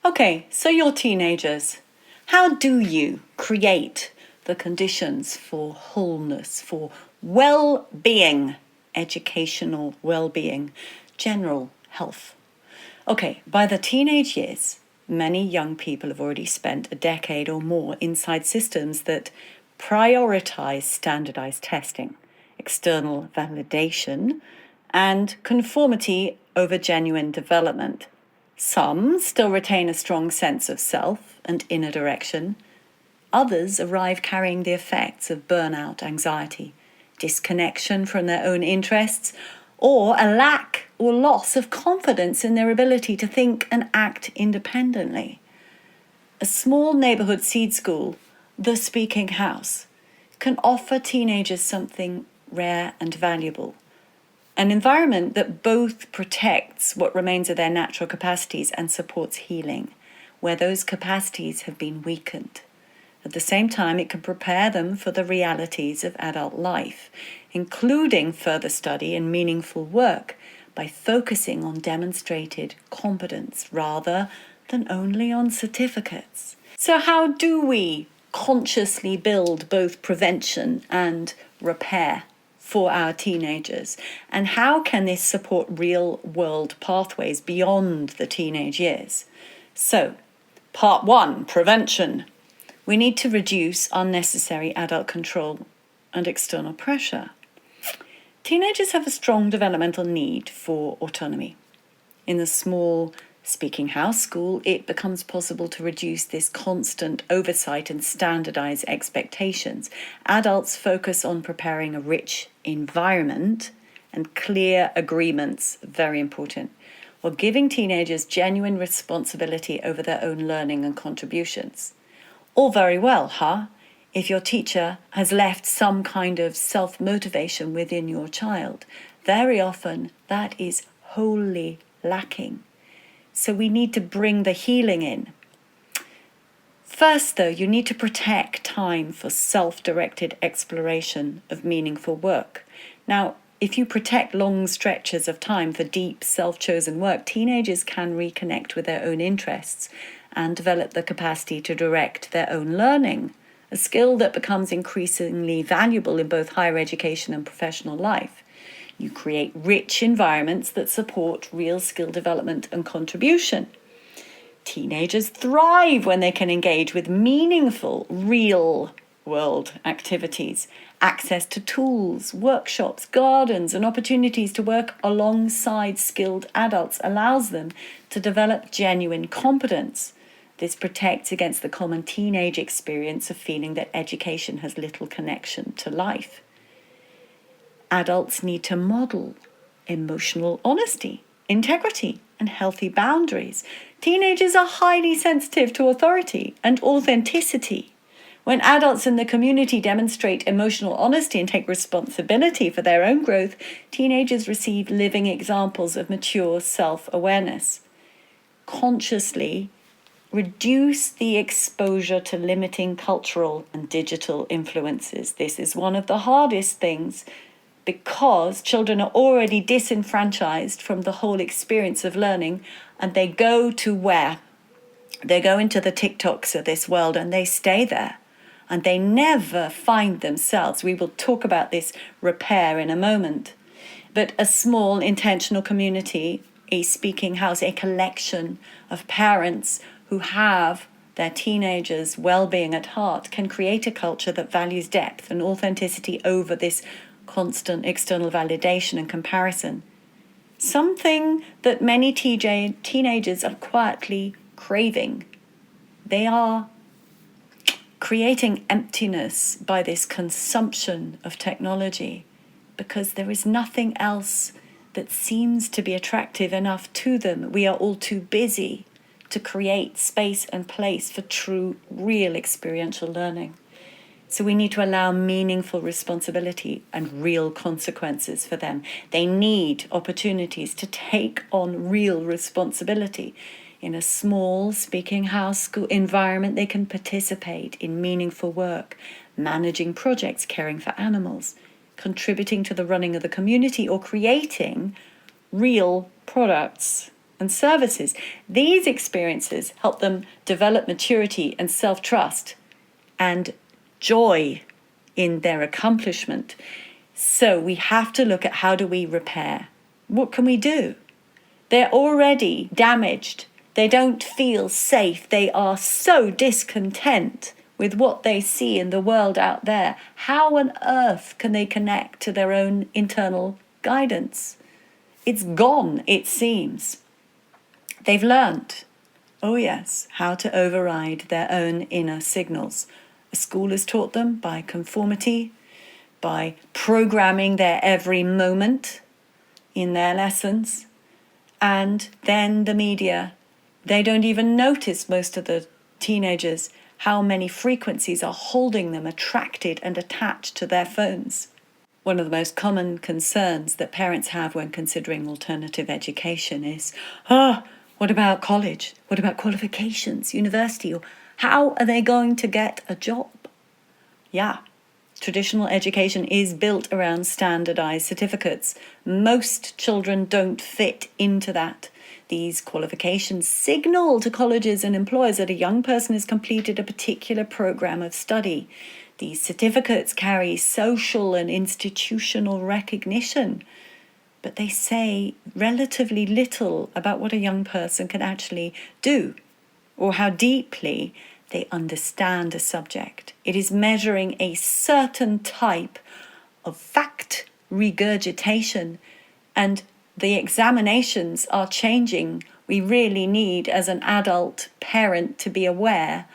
Okay, so you're teenagers. How do you create the conditions for wholeness, for well-being, educational well-being, general health? Okay, by the teenage years, many young people have already spent a decade or more inside systems that prioritize standardized testing, external validation, and conformity over genuine development. Some still retain a strong sense of self and inner direction. Others arrive carrying the effects of burnout, anxiety, disconnection from their own interests, or a lack or loss of confidence in their ability to think and act independently. A small neighbourhood seed school, the Speaking House, can offer teenagers something rare and valuable. An environment that both protects what remains of their natural capacities and supports healing, where those capacities have been weakened. At the same time, it can prepare them for the realities of adult life, including further study and meaningful work, by focusing on demonstrated competence rather than only on certificates. So how do we consciously build both prevention and repair for our teenagers? And how can this support real-world pathways beyond the teenage years? So, part 1, prevention. We need to reduce unnecessary adult control and external pressure. Teenagers have a strong developmental need for autonomy. In the small Speaking House school, it becomes possible to reduce this constant oversight and standardize expectations. Adults focus on preparing a rich environment and clear agreements, very important, while giving teenagers genuine responsibility over their own learning and contributions. All very well, if your teacher has left some kind of self-motivation within your child. Very often that is wholly lacking. So we need to bring the healing in. First, though, you need to protect time for self-directed exploration of meaningful work. Now, if you protect long stretches of time for deep, self-chosen work, teenagers can reconnect with their own interests and develop the capacity to direct their own learning, a skill that becomes increasingly valuable in both higher education and professional life. You create rich environments that support real skill development and contribution. Teenagers thrive when they can engage with meaningful, real-world activities. Access to tools, workshops, gardens, and opportunities to work alongside skilled adults allows them to develop genuine competence. This protects against the common teenage experience of feeling that education has little connection to life. Adults need to model emotional honesty, integrity, and healthy boundaries. Teenagers are highly sensitive to authority and authenticity. When adults in the community demonstrate emotional honesty and take responsibility for their own growth, teenagers receive living examples of mature self-awareness. Consciously reduce the exposure to limiting cultural and digital influences. This is one of the hardest things, because children are already disenfranchised from the whole experience of learning, and they go to where? They go into the TikToks of this world and they stay there, and they never find themselves. We will talk about this repair in a moment. But a small intentional community, a Speaking House, a collection of parents who have their teenagers' well-being at heart, can create a culture that values depth and authenticity over this constant external validation and comparison. Something that many teenagers are quietly craving. They are creating emptiness by this consumption of technology, because there is nothing else that seems to be attractive enough to them. We are all too busy to create space and place for true, real experiential learning. So we need to allow meaningful responsibility and real consequences for them. They need opportunities to take on real responsibility. In a small Speaking House school environment, they can participate in meaningful work, managing projects, caring for animals, contributing to the running of the community, or creating real products and services. These experiences help them develop maturity and self-trust and joy in their accomplishment. So we have to look at, how do we repair? What can we do? They're already damaged. They don't feel safe. They are so discontent with what they see in the world out there. How on earth can they connect to their own internal guidance? It's gone, it seems. They've learned, oh yes, how to override their own inner signals. A school has taught them by conformity, by programming their every moment in their lessons. And then the media, they don't even notice, most of the teenagers, how many frequencies are holding them attracted and attached to their phones. One of the most common concerns that parents have when considering alternative education is, what about college? What about qualifications, university? Or how are they going to get a job? Yeah, traditional education is built around standardized certificates. Most children don't fit into that. These qualifications signal to colleges and employers that a young person has completed a particular program of study. These certificates carry social and institutional recognition, but they say relatively little about what a young person can actually do or how deeply they understand a subject. It is measuring a certain type of fact regurgitation, and the examinations are changing. We really need, as an adult parent, to be aware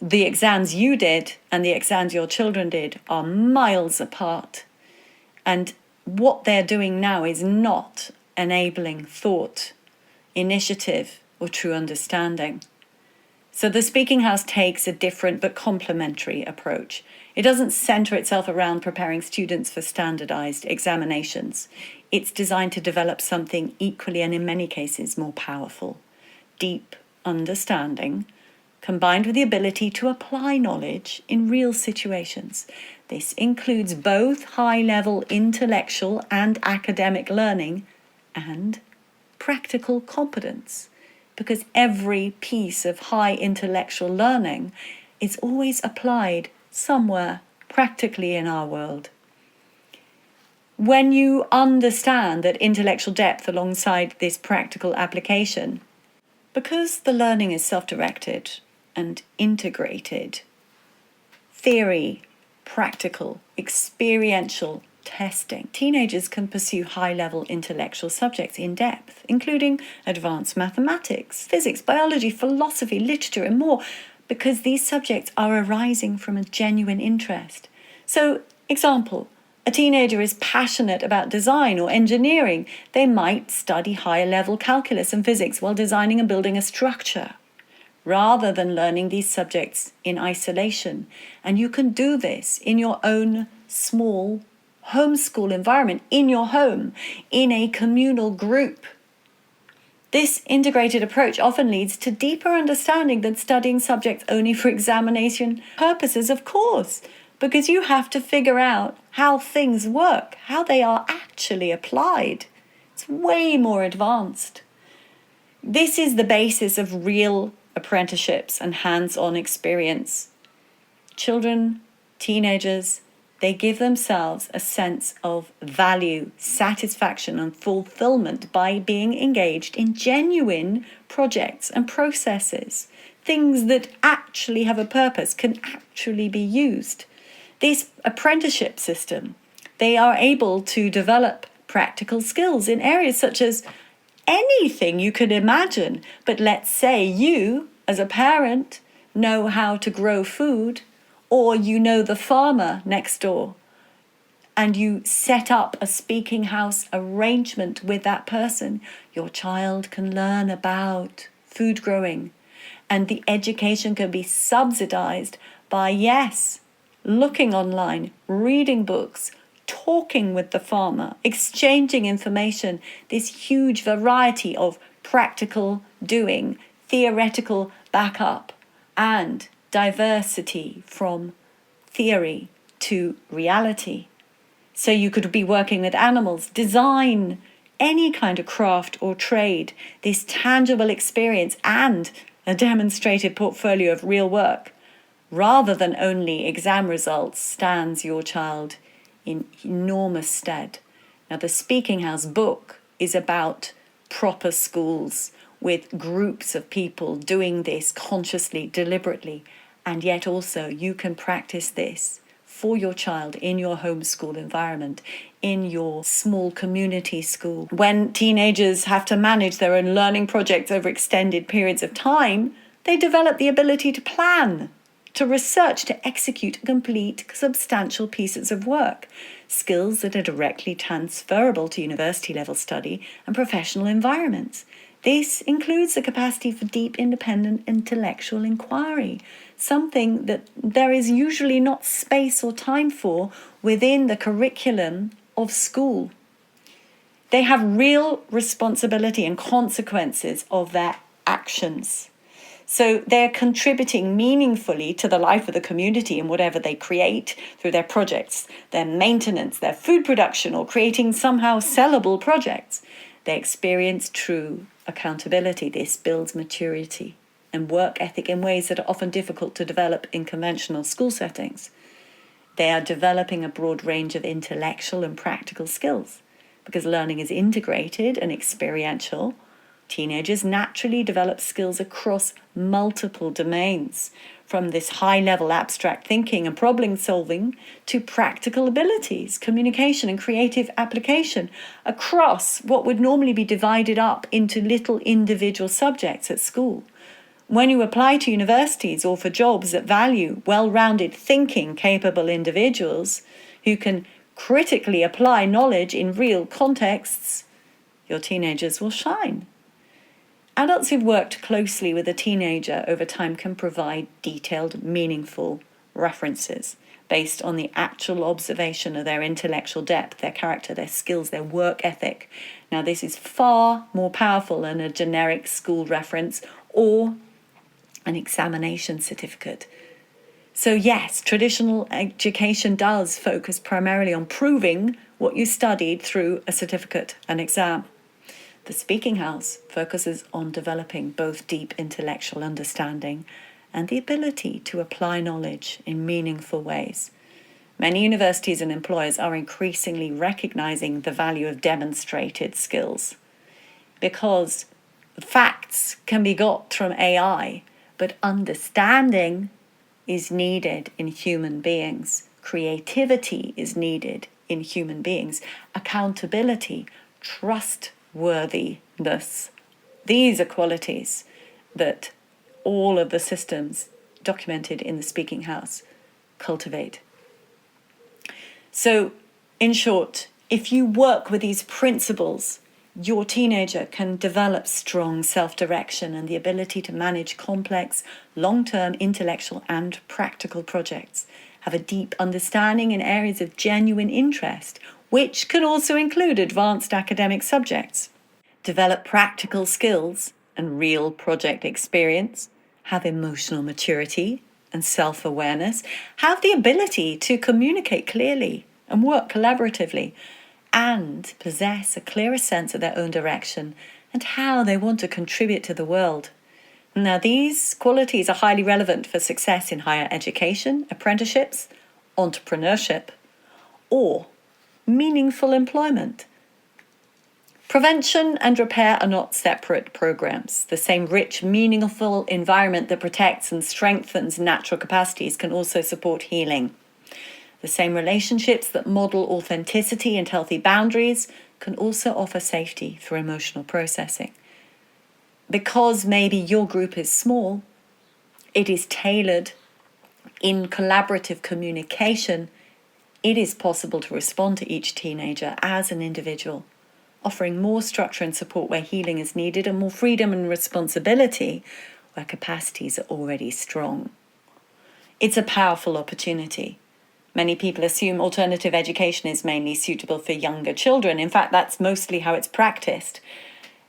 the exams you did and the exams your children did are miles apart. And what they're doing now is not enabling thought, initiative, or true understanding. So the Speaking House takes a different but complementary approach. It doesn't center itself around preparing students for standardized examinations. It's designed to develop something equally, and in many cases more powerful: deep understanding, combined with the ability to apply knowledge in real situations. This includes both high-level intellectual and academic learning and practical competence, because every piece of high intellectual learning is always applied somewhere practically in our world. When you understand that intellectual depth alongside this practical application, because the learning is self-directed and integrated, theory, practical, experiential testing, teenagers can pursue high-level intellectual subjects in depth, including advanced mathematics, physics, biology, philosophy, literature, and more, because these subjects are arising from a genuine interest. So, example, a teenager is passionate about design or engineering. They might study higher-level calculus and physics while designing and building a structure, rather than learning these subjects in isolation. And you can do this in your own small homeschool environment, in your home, in a communal group. This integrated approach often leads to deeper understanding than studying subjects only for examination purposes, of course, because you have to figure out how things work, how they are actually applied. It's way more advanced. This is the basis of real apprenticeships and hands-on experience. Children, teenagers, they give themselves a sense of value, satisfaction, and fulfillment by being engaged in genuine projects and processes. Things that actually have a purpose, can actually be used. This apprenticeship system, they are able to develop practical skills in areas such as anything you could imagine. But let's say you, as a parent, know how to grow food, or you know the farmer next door, and you set up a Speaking House arrangement with that person. Your child can learn about food growing, and the education can be subsidized by, yes, looking online, reading books, talking with the farmer, exchanging information, this huge variety of practical doing, theoretical backup, and diversity from theory to reality. So you could be working with animals, design any kind of craft or trade, this tangible experience and a demonstrated portfolio of real work, rather than only exam results, stands your child in enormous stead. Now, the Speaking House book is about proper schools with groups of people doing this consciously, deliberately, and yet also you can practice this for your child in your homeschool environment, in your small community school. When teenagers have to manage their own learning projects over extended periods of time, they develop the ability to plan, to research, to execute, complete substantial pieces of work, skills that are directly transferable to university-level study and professional environments. This includes the capacity for deep, independent intellectual inquiry, something that there is usually not space or time for within the curriculum of school. They have real responsibility and consequences of their actions. So they're contributing meaningfully to the life of the community in whatever they create through their projects, their maintenance, their food production, or creating somehow sellable projects. They experience true accountability. This builds maturity and work ethic in ways that are often difficult to develop in conventional school settings. They are developing a broad range of intellectual and practical skills. Because learning is integrated and experiential, teenagers naturally develop skills across multiple domains, from this high-level abstract thinking and problem solving to practical abilities, communication and creative application across what would normally be divided up into little individual subjects at school. When you apply to universities or for jobs that value well-rounded thinking capable individuals who can critically apply knowledge in real contexts, your teenagers will shine. Adults who've worked closely with a teenager over time can provide detailed, meaningful references based on the actual observation of their intellectual depth, their character, their skills, their work ethic. Now, this is far more powerful than a generic school reference or an examination certificate. So yes, traditional education does focus primarily on proving what you studied through a certificate and exam. The Speaking House focuses on developing both deep intellectual understanding and the ability to apply knowledge in meaningful ways. Many universities and employers are increasingly recognizing the value of demonstrated skills because facts can be got from AI, but understanding is needed in human beings. Creativity is needed in human beings. Accountability, trustworthiness. These are qualities that all of the systems documented in the Speaking House cultivate. So, in short, if you work with these principles, your teenager can develop strong self-direction and the ability to manage complex, long-term intellectual and practical projects, have a deep understanding in areas of genuine interest, which can also include advanced academic subjects, develop practical skills and real project experience, have emotional maturity and self-awareness, have the ability to communicate clearly and work collaboratively, and possess a clearer sense of their own direction and how they want to contribute to the world. Now, these qualities are highly relevant for success in higher education, apprenticeships, entrepreneurship, or meaningful employment. Prevention and repair are not separate programs. The same rich, meaningful environment that protects and strengthens natural capacities can also support healing. The same relationships that model authenticity and healthy boundaries can also offer safety through emotional processing. Because maybe your group is small, it is tailored in collaborative communication. It is possible to respond to each teenager as an individual, offering more structure and support where healing is needed and more freedom and responsibility where capacities are already strong. It's a powerful opportunity. Many people assume alternative education is mainly suitable for younger children. In fact, that's mostly how it's practiced.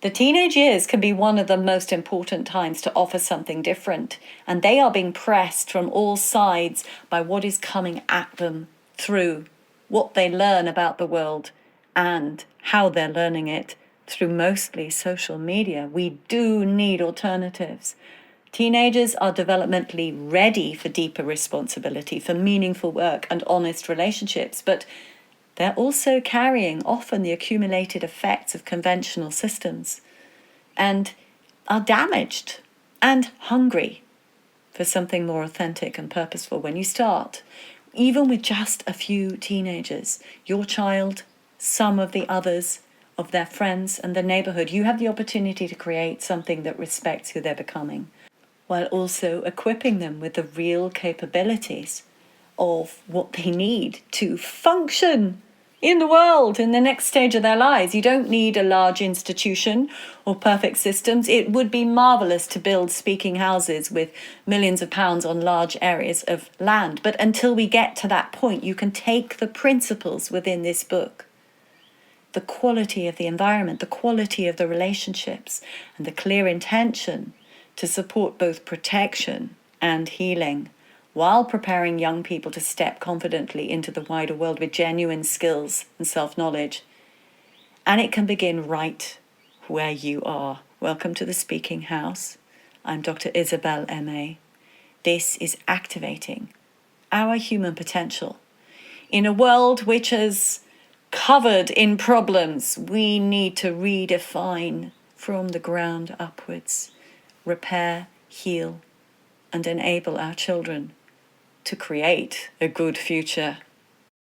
The teenage years can be one of the most important times to offer something different, and they are being pressed from all sides by what is coming at them through what they learn about the world and how they're learning it through mostly social media. We do need alternatives. Teenagers are developmentally ready for deeper responsibility, for meaningful work and honest relationships, but they're also carrying often the accumulated effects of conventional systems and are damaged and hungry for something more authentic and purposeful. When you start, even with just a few teenagers, your child, some of the others, of their friends and the neighbourhood, you have the opportunity to create something that respects who they're becoming, while also equipping them with the real capabilities of what they need to function in the world in the next stage of their lives. You don't need a large institution or perfect systems. It would be marvellous to build speaking houses with millions of pounds on large areas of land. But until we get to that point, you can take the principles within this book, the quality of the environment, the quality of the relationships, and the clear intention to support both protection and healing, while preparing young people to step confidently into the wider world with genuine skills and self-knowledge. And it can begin right where you are. Welcome to the Speaking House. I'm Dr. Isabel M.A. This is activating our human potential. In a world which is covered in problems, we need to redefine from the ground upwards, repair, heal, and enable our children to create a good future.